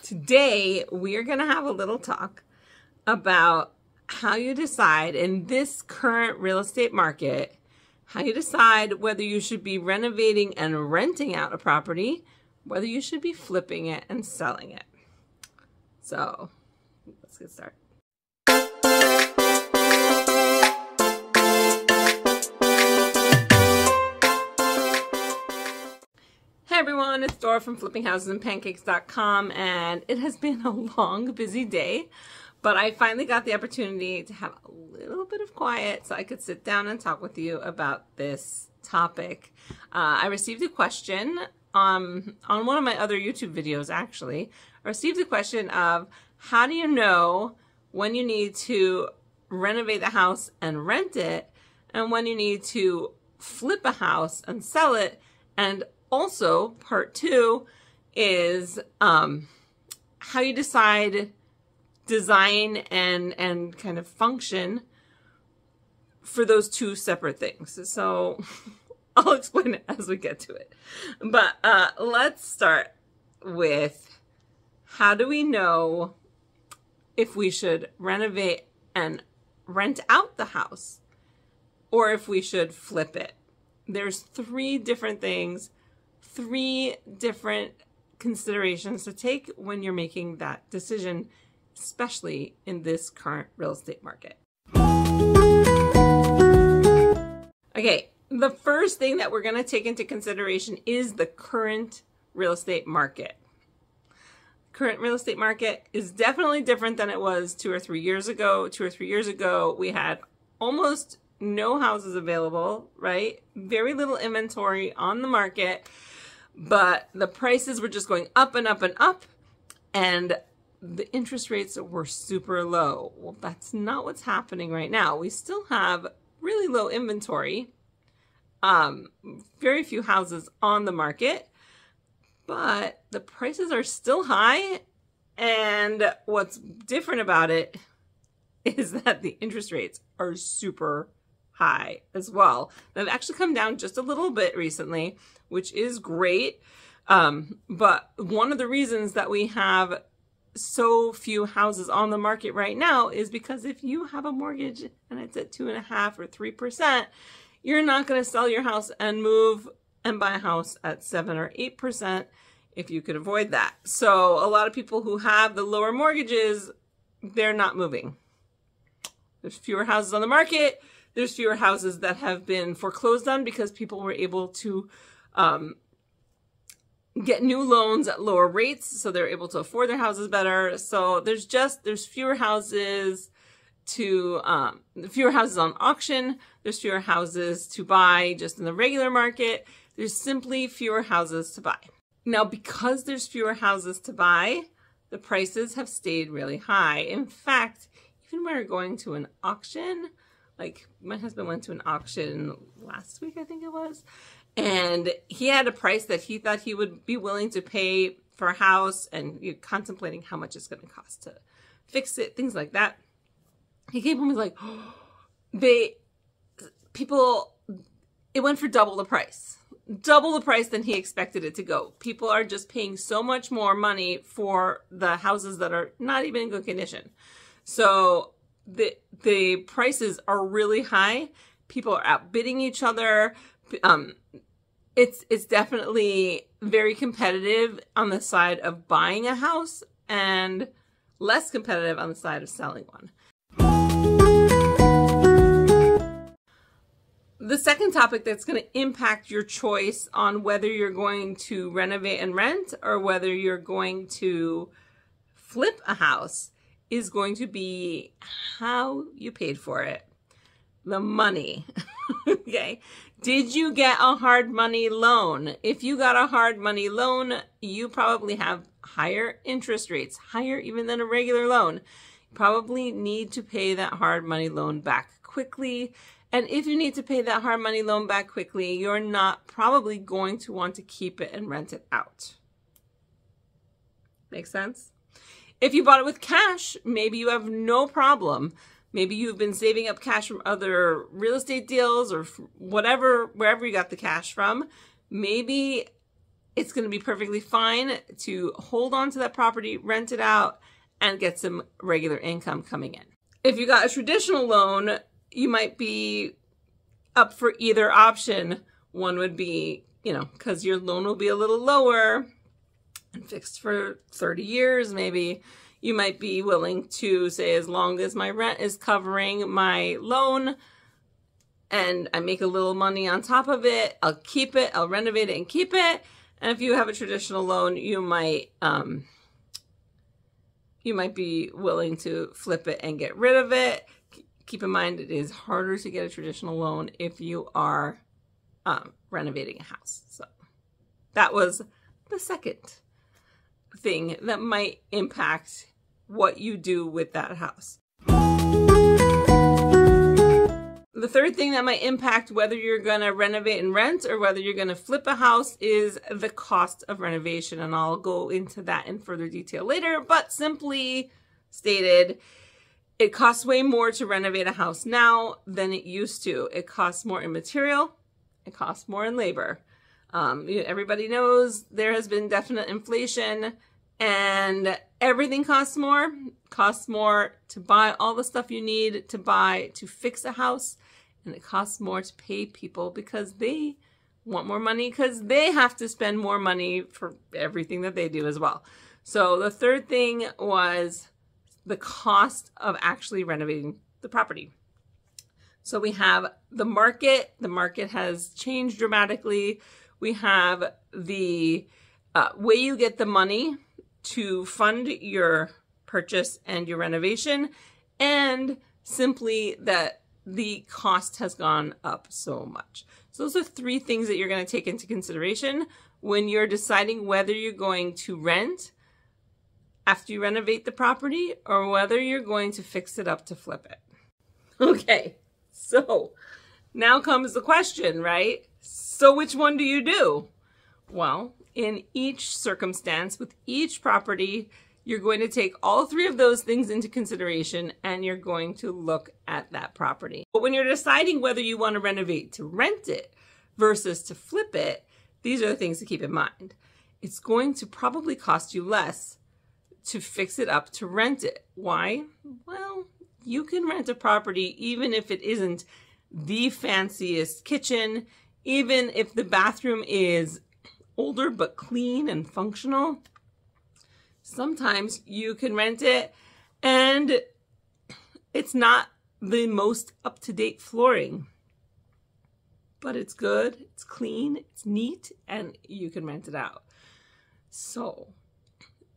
Today, we are going to have a little talk about how you decide in this current real estate market, how you decide whether you should be renovating and renting out a property, whether you should be flipping it and selling it. So let's get started. Hey everyone, it's Dora from flippinghouseandpancakes.com, and it has been a long, busy day, but I finally got the opportunity to have a little bit of quiet so I could sit down and talk with you about this topic. I received a question on one of my other YouTube videos, actually. I received the question of, how do you know when you need to renovate the house and rent it, and when you need to flip a house and sell it? And also, part two is how you decide design and kind of function for those two separate things. So I'll explain it as we get to it. But let's start with, how do we know if we should renovate and rent out the house or if we should flip it? There's three different things, three different considerations to take when you're making that decision, especially in this current real estate market. Okay, the first thing that we're going to take into consideration is the current real estate market. Current real estate market is definitely different than it was 2 or 3 years ago. 2 or 3 years ago, we had almost no houses available, right? Very little inventory on the market, but the prices were just going up and up and up, and the interest rates were super low. Well, that's not what's happening right now. We still have really low inventory, very few houses on the market, but the prices are still high. And what's different about it is that the interest rates are super high as well. They've actually come down just a little bit recently, which is great. But one of the reasons that we have so few houses on the market right now is because if you have a mortgage and it's at 2.5% or 3%, you're not going to sell your house and move and buy a house at 7 or 8% if you could avoid that. So a lot of people who have the lower mortgages, they're not moving. There's fewer houses on the market. There's fewer houses that have been foreclosed on because people were able to get new loans at lower rates, so they're able to afford their houses better. So there's fewer houses fewer houses on auction. There's fewer houses to buy just in the regular market. There's simply fewer houses to buy. Now, because there's fewer houses to buy, the prices have stayed really high. In fact, even when we're going to an auction, like my husband went to an auction last week, I think it was, and he had a price that he thought he would be willing to pay for a house, and you're contemplating how much it's going to cost to fix it, things like that. He came home and was like, it went for double the price than he expected it to go. People are just paying so much more money for the houses that are not even in good condition. So the prices are really high. People are outbidding each other. It's definitely very competitive on the side of buying a house and less competitive on the side of selling one. The second topic that's going to impact your choice on whether you're going to renovate and rent or whether you're going to flip a house is going to be how you paid for it. The money. Okay. Did you get a hard money loan? If you got a hard money loan, you probably have higher interest rates, higher even than a regular loan. You probably need to pay that hard money loan back quickly. And if you need to pay that hard money loan back quickly, you're not probably going to want to keep it and rent it out. Make sense? If you bought it with cash, maybe you have no problem. Maybe you've been saving up cash from other real estate deals or whatever, wherever you got the cash from. Maybe it's going to be perfectly fine to hold on to that property, rent it out, and get some regular income coming in. If you got a traditional loan, you might be up for either option. One would be, because your loan will be a little lower and fixed for 30 years maybe, you might be willing to say, as long as my rent is covering my loan and I make a little money on top of it, I'll keep it, I'll renovate it and keep it. And if you have a traditional loan, you might be willing to flip it and get rid of it. Keep in mind, it is harder to get a traditional loan if you are renovating a house. So that was the second thing that might impact what you do with that house. The third thing that might impact whether you're going to renovate and rent or whether you're going to flip a house is the cost of renovation. And I'll go into that in further detail later, but simply stated, it costs way more to renovate a house now than it used to. It costs more in material. It costs more in labor. Everybody knows there has been definite inflation and everything costs more. It costs more to buy all the stuff you need to buy to fix a house. And it costs more to pay people because they want more money because they have to spend more money for everything that they do as well. So the third thing was the cost of actually renovating the property. So we have the market. The market has changed dramatically. We have the way you get the money to fund your purchase and your renovation, and simply that the cost has gone up so much. So those are three things that you're going to take into consideration when you're deciding whether you're going to rent after you renovate the property or whether you're going to fix it up to flip it. Okay, so now comes the question, right? So which one do you do? Well, in each circumstance, with each property, you're going to take all three of those things into consideration and you're going to look at that property. But when you're deciding whether you want to renovate to rent it versus to flip it, these are the things to keep in mind. It's going to probably cost you less to fix it up to rent it. Why? Well, you can rent a property even if it isn't the fanciest kitchen, even if the bathroom is older but clean and functional. Sometimes you can rent it and it's not the most up-to-date flooring, but it's good, it's clean, it's neat, and you can rent it out. So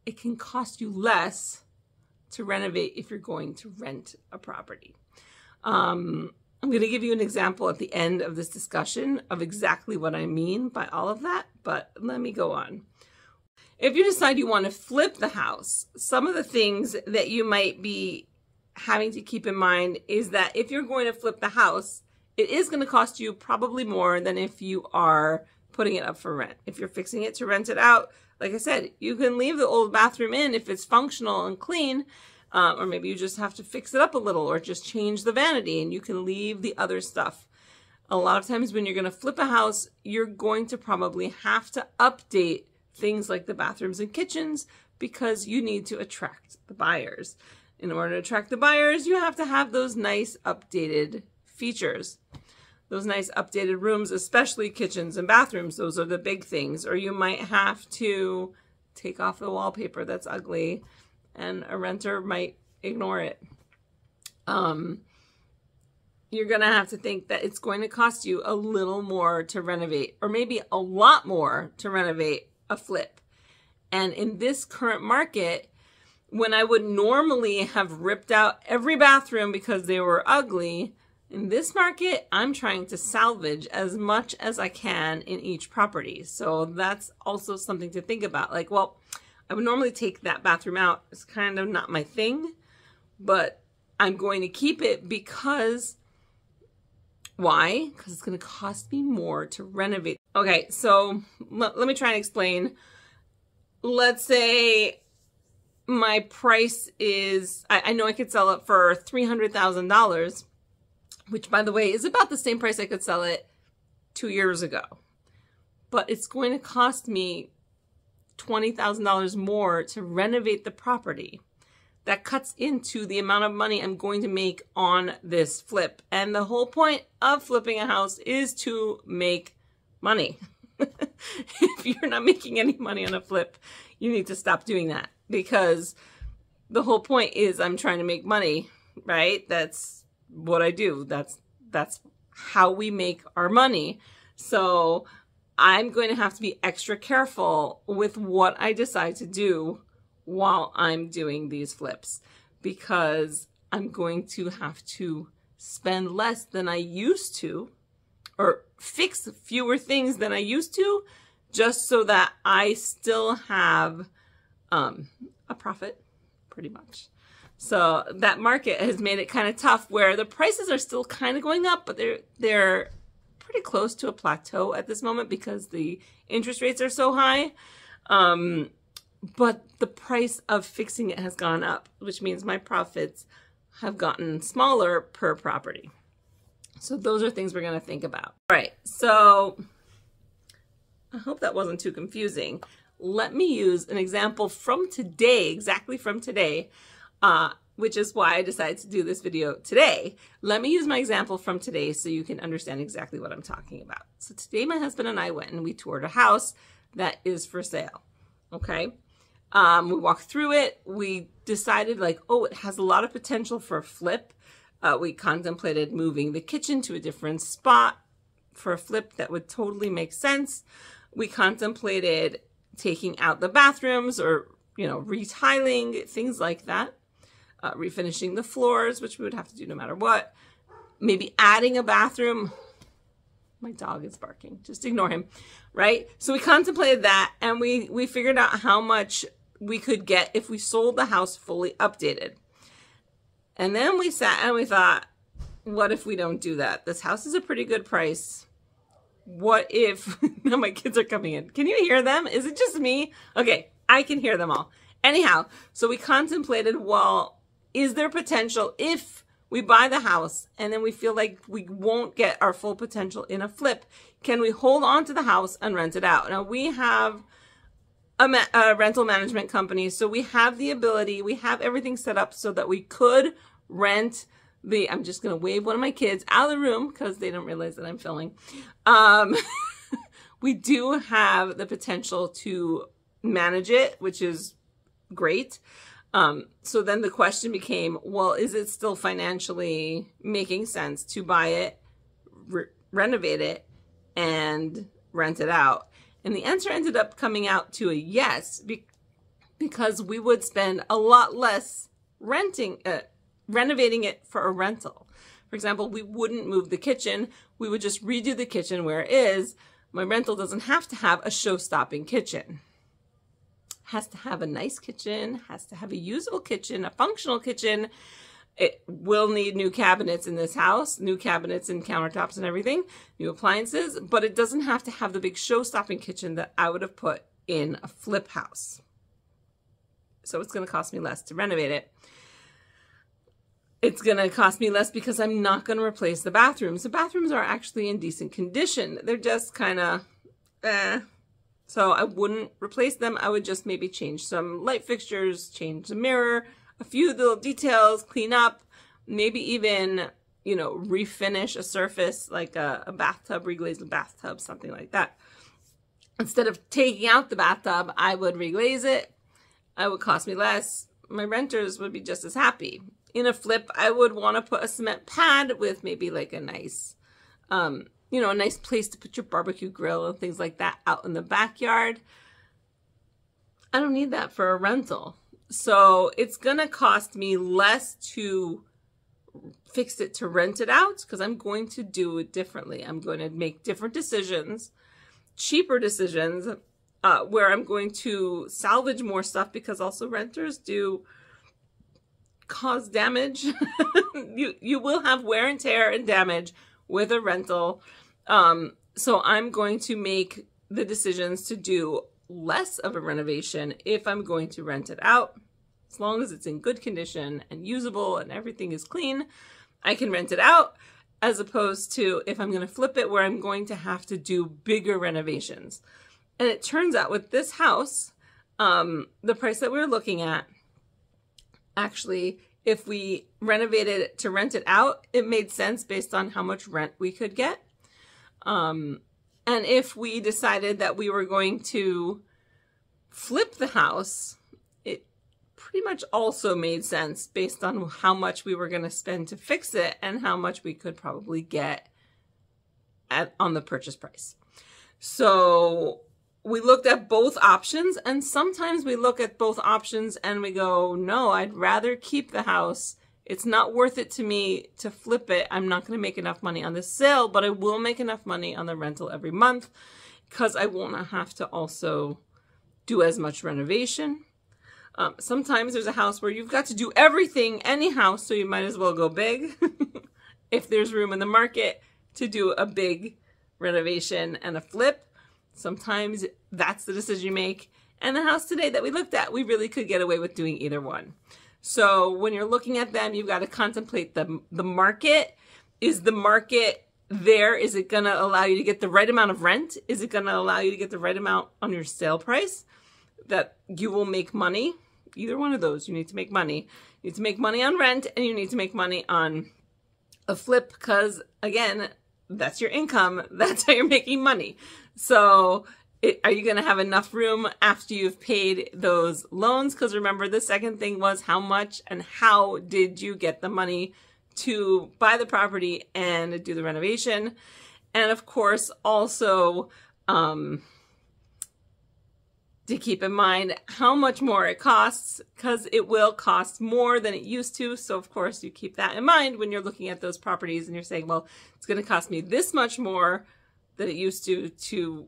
it can cost you less to renovate if you're going to rent a property. I'm going to give you an example at the end of this discussion of exactly what I mean by all of that, but let me go on. If you decide you want to flip the house, some of the things that you might be having to keep in mind is that if you're going to flip the house, it is going to cost you probably more than if you are putting it up for rent. If you're fixing it to rent it out, like I said, you can leave the old bathroom in if it's functional and clean, or maybe you just have to fix it up a little or just change the vanity and you can leave the other stuff. A lot of times when you're going to flip a house, you're going to probably have to update things like the bathrooms and kitchens because you need to attract the buyers. In order to attract the buyers, you have to have those nice updated features. Those nice updated rooms, especially kitchens and bathrooms, those are the big things. Or you might have to take off the wallpaper that's ugly and a renter might ignore it. You're going to have to think that it's going to cost you a little more to renovate, or maybe a lot more to renovate a flip. And in this current market, when I would normally have ripped out every bathroom because they were ugly, in this market, I'm trying to salvage as much as I can in each property. So that's also something to think about. Like, well, I would normally take that bathroom out. It's kind of not my thing, but I'm going to keep it because, why? Because it's going to cost me more to renovate. Okay, so let me try and explain. Let's say my price is, I know I could sell it for $300,000, which by the way is about the same price I could sell it 2 years ago. but it's going to cost me $20,000 more to renovate the property. That cuts into the amount of money I'm going to make on this flip. And the whole point of flipping a house is to make money. If you're not making any money on a flip, you need to stop doing that, because the whole point is I'm trying to make money, right? That's what I do. That's how we make our money. So I'm going to have to be extra careful with what I decide to do while I'm doing these flips, because I'm going to have to spend less than I used to, or fix fewer things than I used to, just so that I still have a profit, pretty much. So that market has made it kind of tough, where the prices are still kind of going up, but they're pretty close to a plateau at this moment because the interest rates are so high. But the price of fixing it has gone up, which means my profits have gotten smaller per property. So those are things we're going to think about. All right, so I hope that wasn't too confusing. Let me use an example from today, exactly from today, which is why I decided to do this video today. Let me use my example from today so you can understand exactly what I'm talking about. So today my husband and I went and we toured a house that is for sale, okay? We walked through it. We decided like, oh, it has a lot of potential for a flip. We contemplated moving the kitchen to a different spot for a flip that would totally make sense. We contemplated taking out the bathrooms, or, you know, retiling, things like that. Refinishing the floors, which we would have to do no matter what. Maybe adding a bathroom. My dog is barking. Just ignore him, right? So we contemplated that, and we figured out how much we could get if we sold the house fully updated. And then we sat and we thought, what if we don't do that? This house is a pretty good price. What if, now my kids are coming in. Can you hear them? Is it just me? Okay, I can hear them all. Anyhow, so we contemplated, well, is there potential if we buy the house and then we feel like we won't get our full potential in a flip? Can we hold on to the house and rent it out? Now, we have a rental management company, so we have the ability, we have everything set up so that we could rent the, I'm just going to wave one of my kids out of the room because they don't realize that I'm filming. We do have the potential to manage it, which is great. So then the question became, well, is it still financially making sense to buy it, renovate it, and rent it out? And the answer ended up coming out to a yes, because we would spend a lot less renovating it for a rental. For example, we wouldn't move the kitchen. We would just redo the kitchen where it is. My rental doesn't have to have a show-stopping kitchen. Has to have a nice kitchen, has to have a usable kitchen, a functional kitchen. It will need new cabinets in this house, new cabinets and countertops and everything, new appliances, but it doesn't have to have the big show-stopping kitchen that I would have put in a flip house. So it's going to cost me less to renovate it. It's going to cost me less because I'm not going to replace the bathrooms. The bathrooms are actually in decent condition. They're just kind of, So I wouldn't replace them. I would just maybe change some light fixtures, change the mirror, a few little details, clean up, maybe even, you know, refinish a surface like a bathtub, reglaze the bathtub, something like that. Instead of taking out the bathtub, I would reglaze it. It would cost me less. My renters would be just as happy. In a flip, I would want to put a cement pad with maybe like a nice, you know, a nice place to put your barbecue grill and things like that out in the backyard. I don't need that for a rental. So it's going to cost me less to fix it to rent it out, because I'm going to do it differently. I'm going to make different decisions, cheaper decisions, where I'm going to salvage more stuff, because also renters do cause damage. You will have wear and tear and damage with a rental. So I'm going to make the decisions to do less of a renovation if I'm going to rent it out. As long as it's in good condition and usable and everything is clean, I can rent it out. as opposed to if I'm going to flip it where I'm going to have to do bigger renovations. And it turns out with this house, the price that we were looking at, actually, if we renovated it to rent it out, it made sense based on how much rent we could get. And if we decided that we were going to flip the house, it pretty much also made sense based on how much we were going to spend to fix it and how much we could probably get on the purchase price. So we looked at both options, and sometimes we look at both options and we go, no, I'd rather keep the house. It's not worth it to me to flip it. I'm not going to make enough money on the sale, but I will make enough money on the rental every month because I won't have to also do as much renovation. Sometimes there's a house where you've got to do everything anyhow, so you might as well go big if there's room in the market to do a big renovation and a flip. Sometimes that's the decision you make. And the house today that we looked at, we really could get away with doing either one. So when you're looking at them, you've got to contemplate the market. Is the market there? Is it going to allow you to get the right amount of rent? Is it going to allow you to get the right amount on your sale price that you will make money? Either one of those, you need to make money. You need to make money on rent, and you need to make money on a flip because, again, that's your income. That's how you're making money. So are you going to have enough room after you've paid those loans? Because remember, the second thing was how much and how did you get the money to buy the property and do the renovation? And of course, also to keep in mind how much more it costs, because it will cost more than it used to. So of course, you keep that in mind when you're looking at those properties and you're saying, well, it's going to cost me this much more than it used to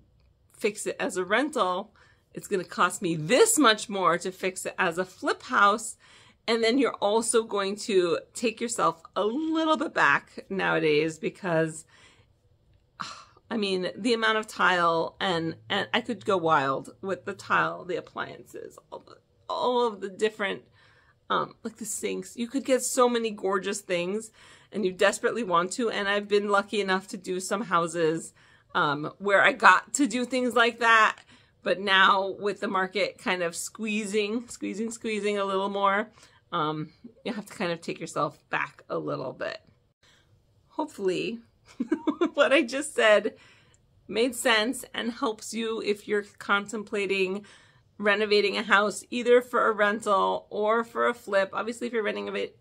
fix it as a rental. It's going to cost me this much more to fix it as a flip house. And then you're also going to take yourself a little bit back nowadays because, I mean, the amount of tile and I could go wild with the tile, the appliances, all of the different, like the sinks. You could get so many gorgeous things and you desperately want to. And I've been lucky enough to do some houses where I got to do things like that. But now with the market kind of squeezing a little more, you have to kind of take yourself back a little bit. Hopefully what I just said made sense and helps you if you're contemplating renovating a house, either for a rental or for a flip. Obviously, if you're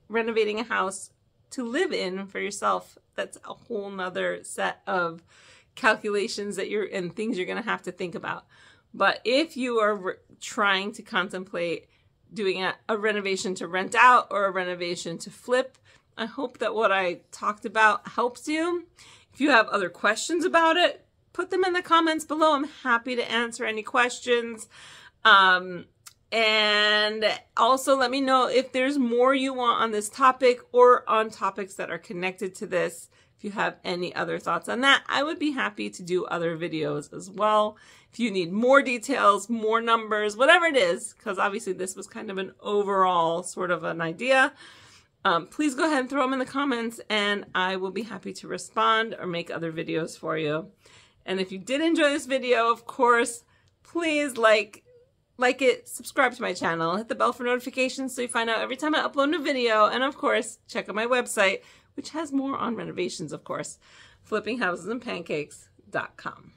renovating a house to live in for yourself, that's a whole nother set of calculations that and things you're going to have to think about. But if you are trying to contemplate doing a renovation to rent out or a renovation to flip, I hope that what I talked about helps you. If you have other questions about it, put them in the comments below. I'm happy to answer any questions. And also let me know if there's more you want on this topic or on topics that are connected to this. If you have any other thoughts on that, I would be happy to do other videos as well. If you need more details, more numbers, whatever it is, because obviously this was kind of an overall sort of an idea, please go ahead and throw them in the comments and I will be happy to respond or make other videos for you. And if you did enjoy this video, of course, please like it, subscribe to my channel, hit the bell for notifications so you find out every time I upload a new video, and of course, check out my website, which has more on renovations, of course, flippinghousesandpancakes.com.